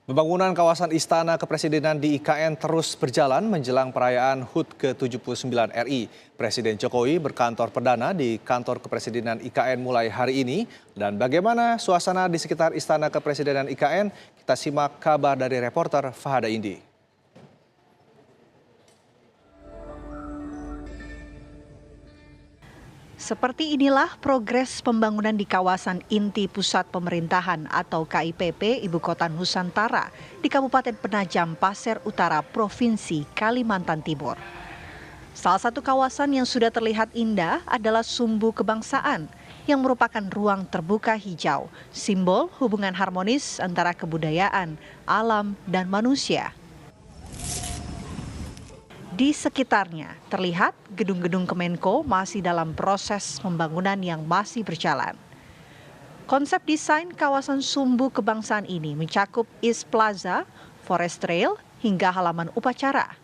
Pembangunan kawasan Istana Kepresidenan di IKN terus berjalan menjelang perayaan HUT ke-79 RI. Presiden Jokowi berkantor perdana di kantor Kepresidenan IKN mulai hari ini. Dan bagaimana suasana di sekitar Istana Kepresidenan IKN? Kita simak kabar dari reporter Fahada Indi. Seperti inilah progres pembangunan di kawasan inti pusat pemerintahan atau KIPP Ibu Kota Nusantara di Kabupaten Penajam Pasir Utara, Provinsi Kalimantan Timur. Salah satu kawasan yang sudah terlihat indah adalah Sumbu Kebangsaan yang merupakan ruang terbuka hijau, simbol hubungan harmonis antara kebudayaan, alam, dan manusia. Di sekitarnya terlihat gedung-gedung Kemenko masih dalam proses pembangunan yang masih berjalan. Konsep desain kawasan Sumbu Kebangsaan ini mencakup East Plaza, Forest Trail, hingga halaman upacara.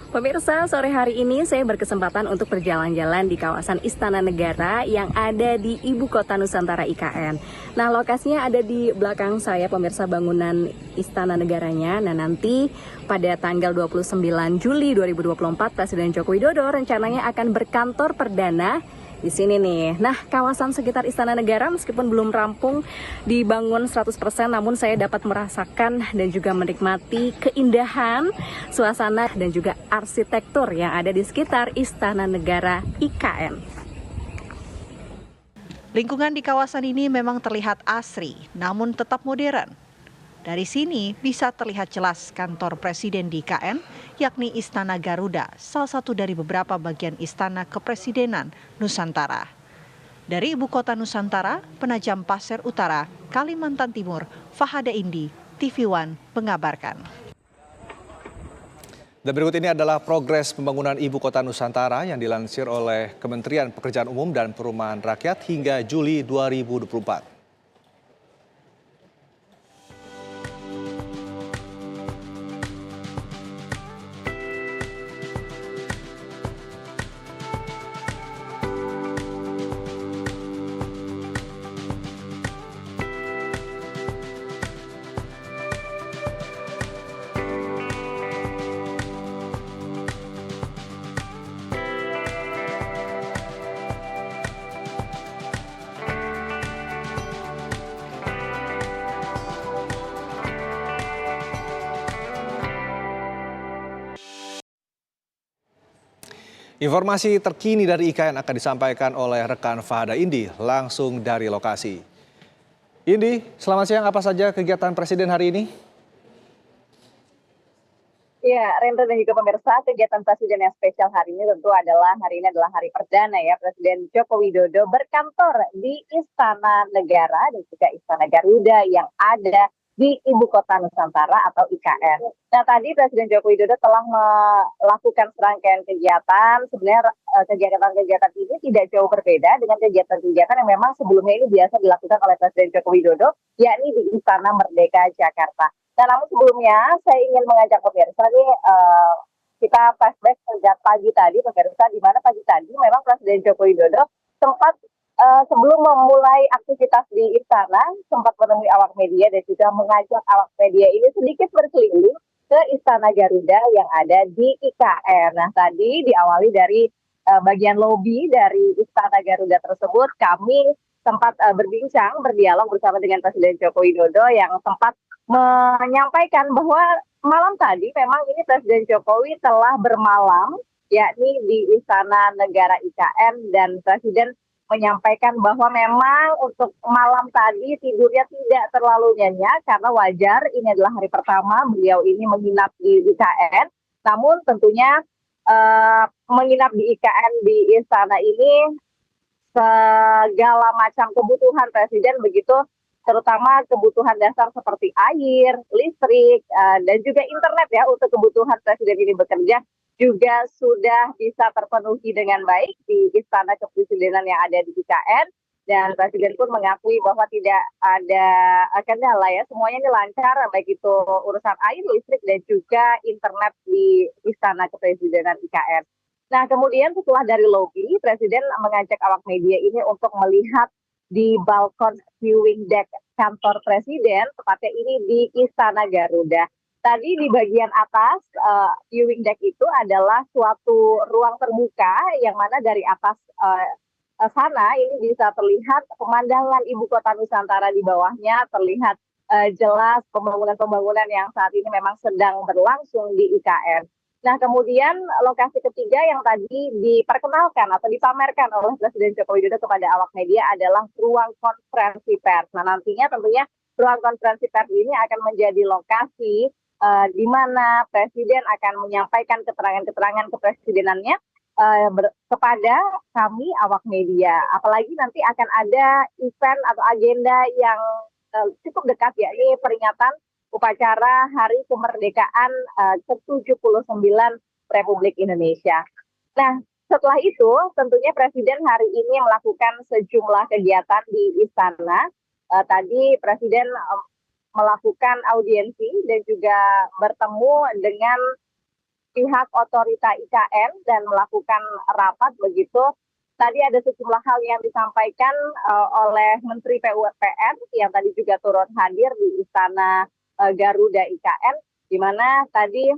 Pemirsa, sore hari ini saya berkesempatan untuk berjalan-jalan di kawasan Istana Negara yang ada di Ibu Kota Nusantara IKN. Nah, lokasinya ada di belakang saya, pemirsa, bangunan Istana Negaranya. Nah, nanti pada tanggal 29 Juli 2024, Presiden Joko Widodo rencananya akan berkantor perdana di sini nih. Nah, kawasan sekitar Istana Negara meskipun belum rampung dibangun 100%, namun saya dapat merasakan dan juga menikmati keindahan, suasana dan juga arsitektur yang ada di sekitar Istana Negara IKN. Lingkungan di kawasan ini memang terlihat asri, namun tetap modern. Dari sini bisa terlihat jelas kantor Presiden di IKN, yakni Istana Garuda, salah satu dari beberapa bagian Istana Kepresidenan Nusantara. Dari Ibu Kota Nusantara, Penajam Pasir Utara, Kalimantan Timur, Fahada Indi, TV One mengabarkan. Dan berikut ini adalah progres pembangunan Ibu Kota Nusantara yang dilansir oleh Kementerian Pekerjaan Umum dan Perumahan Rakyat hingga Juli 2024. Informasi terkini dari IKN akan disampaikan oleh rekan Fahada Indi langsung dari lokasi. Indi, selamat siang. Apa saja kegiatan Presiden hari ini? Ya, Rendra dan juga pemirsa, kegiatan Presiden yang spesial hari ini tentu adalah hari perdana ya Presiden Joko Widodo berkantor di Istana Negara dan juga Istana Garuda yang ada di Ibu Kota Nusantara atau IKN. Nah, tadi Presiden Joko Widodo telah melakukan serangkaian kegiatan. Sebenarnya kegiatan-kegiatan ini tidak jauh berbeda dengan kegiatan-kegiatan yang memang sebelumnya ini biasa dilakukan oleh Presiden Joko Widodo, yakni di Istana Merdeka Jakarta. Nah, namun sebelumnya saya ingin mengajak pemirsa nih, kita flashback sejak pagi tadi, pemirsa, di mana pagi tadi memang Presiden Joko Widodo sempat sebelum memulai aktivitas di istana, sempat menemui awak media dan juga mengajak awak media ini sedikit berkeliling ke Istana Garuda yang ada di IKN. Nah, tadi diawali dari bagian lobi dari Istana Garuda tersebut, kami sempat berdialog bersama dengan Presiden Joko Widodo yang sempat menyampaikan bahwa malam tadi memang ini Presiden Jokowi telah bermalam, yakni di Istana Negara IKN, dan Presiden menyampaikan bahwa memang untuk malam tadi tidurnya tidak terlalu nyenyak karena wajar ini adalah hari pertama beliau ini menginap di IKN. Namun tentunya menginap di IKN di istana ini segala macam kebutuhan Presiden begitu, terutama kebutuhan dasar seperti air, listrik, dan juga internet ya untuk kebutuhan Presiden ini bekerja juga sudah bisa terpenuhi dengan baik di Istana Kepresidenan yang ada di IKN. Dan Presiden pun mengakui bahwa tidak ada kendala ya, semuanya ini lancar, baik itu urusan air, listrik, dan juga internet di Istana Kepresidenan IKN. Nah, kemudian setelah dari lobi, Presiden mengajak awak media ini untuk melihat di balkon viewing deck kantor presiden, tepatnya ini di Istana Garuda. Tadi di bagian atas viewing deck itu adalah suatu ruang terbuka yang mana dari atas sana ini bisa terlihat pemandangan ibu kota Nusantara di bawahnya, terlihat jelas pembangunan-pembangunan yang saat ini memang sedang berlangsung di IKN. Nah, kemudian lokasi ketiga yang tadi diperkenalkan atau dipamerkan oleh Presiden Joko Widodo kepada awak media adalah ruang konferensi pers. Nah, nantinya tentunya ruang konferensi pers ini akan menjadi lokasi di mana Presiden akan menyampaikan keterangan-keterangan kepresidenannya kepada kami awak media. Apalagi nanti akan ada event atau agenda yang cukup dekat, yakni peringatan upacara Hari Kemerdekaan ke-79 Republik Indonesia. Nah, setelah itu tentunya Presiden hari ini melakukan sejumlah kegiatan di istana. Tadi Presiden melakukan audiensi dan juga bertemu dengan pihak otorita IKN dan melakukan rapat begitu. Tadi ada sejumlah hal yang disampaikan oleh Menteri PUPR yang tadi juga turut hadir di Istana Garuda IKN, di mana tadi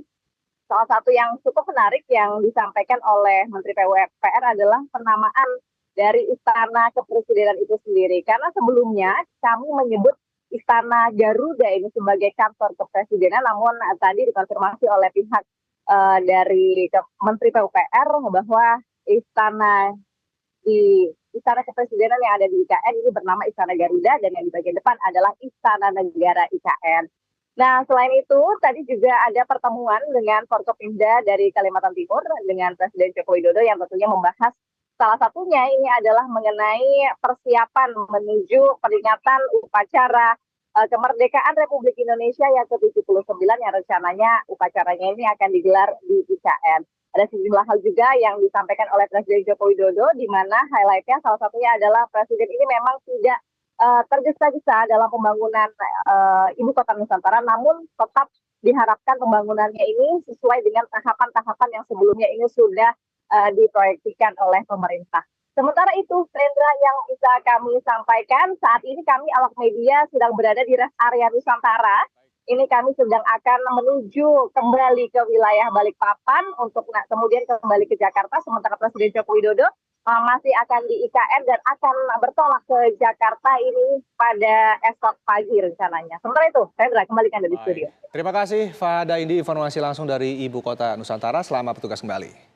salah satu yang cukup menarik yang disampaikan oleh Menteri PUPR adalah penamaan dari Istana Kepresidenan itu sendiri. Karena sebelumnya kami menyebut Istana Garuda ini sebagai kantor kepresidenan, namun tadi dikonfirmasi oleh pihak dari Menteri PUPR bahwa Istana Kepresidenan yang ada di IKN ini bernama Istana Garuda dan yang di bagian depan adalah Istana Negara IKN. Nah, selain itu, tadi juga ada pertemuan dengan Forkopimda dari Kalimantan Timur dengan Presiden Joko Widodo yang tentunya membahas salah satunya ini adalah mengenai persiapan menuju peringatan upacara kemerdekaan Republik Indonesia yang ke-79 yang rencananya upacaranya ini akan digelar di IKN. Ada sejumlah hal juga yang disampaikan oleh Presiden Joko Widodo, di mana highlight-nya salah satunya adalah Presiden ini memang tidak tergesa-gesa dalam pembangunan Ibu Kota Nusantara, namun tetap diharapkan pembangunannya ini sesuai dengan tahapan-tahapan yang sebelumnya ini sudah diproyeksikan oleh pemerintah. Sementara itu, Rendra, yang bisa kami sampaikan, saat ini kami awak media sedang berada di rest area Nusantara. Ini kami sedang akan menuju kembali ke wilayah Balikpapan untuk kemudian kembali ke Jakarta, sementara Presiden Joko Widodo masih akan di IKN dan akan bertolak ke Jakarta ini pada esok pagi rencananya. Sementara itu, Rendra, kembalikan dari studio. Terima kasih Fahda Indi, informasi langsung dari Ibu Kota Nusantara. Selamat bertugas kembali.